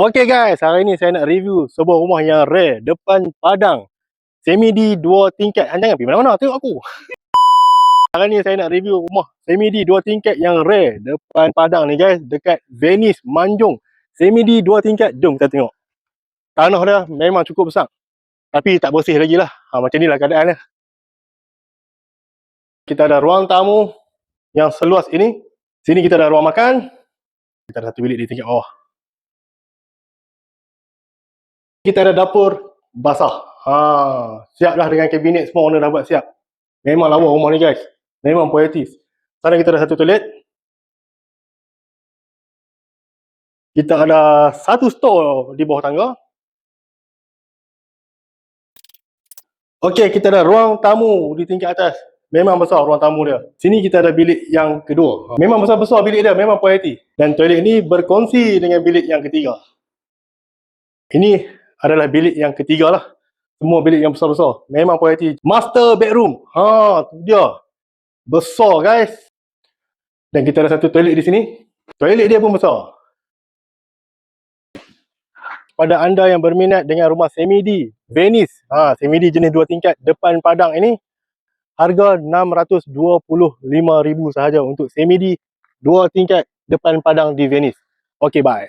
Okay guys, hari ni saya nak review sebuah rumah yang rare depan padang. Semi-D 2 tingkat. Jangan pergi mana-mana, tengok aku. Hari ni saya nak review rumah Semi-D 2 tingkat yang rare depan padang ni guys, dekat Venice, Manjung. Semi-D 2 tingkat, jom kita tengok. Tanah dia memang cukup besar, tapi tak bersih lagi lah. Macam ni lah keadaan dia. Kita ada ruang tamu yang seluas ini. Sini kita ada ruang makan. Kita ada satu bilik di tingkat bawah. Kita ada dapur basah. Siap dah dengan kabinet semua, owner dah buat siap. Memang lawa rumah ni guys. Memang poetis. Sana kita ada satu toilet. Kita ada satu store di bawah tangga. Okey, kita ada ruang tamu di tingkat atas. Memang besar ruang tamu dia. Sini kita ada bilik yang kedua. Memang besar-besar bilik dia, memang poetis. Dan toilet ni berkongsi dengan bilik yang ketiga. Ini adalah bilik yang ketiga lah. Semua bilik yang besar-besar. Memang poetis. Master bedroom. Tu dia. Besar guys. Dan kita ada satu toilet di sini. Toilet dia pun besar. Pada anda yang berminat dengan rumah Semi-D Venice, Semi-D jenis 2 tingkat depan padang ini, harga RM625,000 sahaja untuk Semi-D 2 tingkat depan padang di Venice. Okay, bye.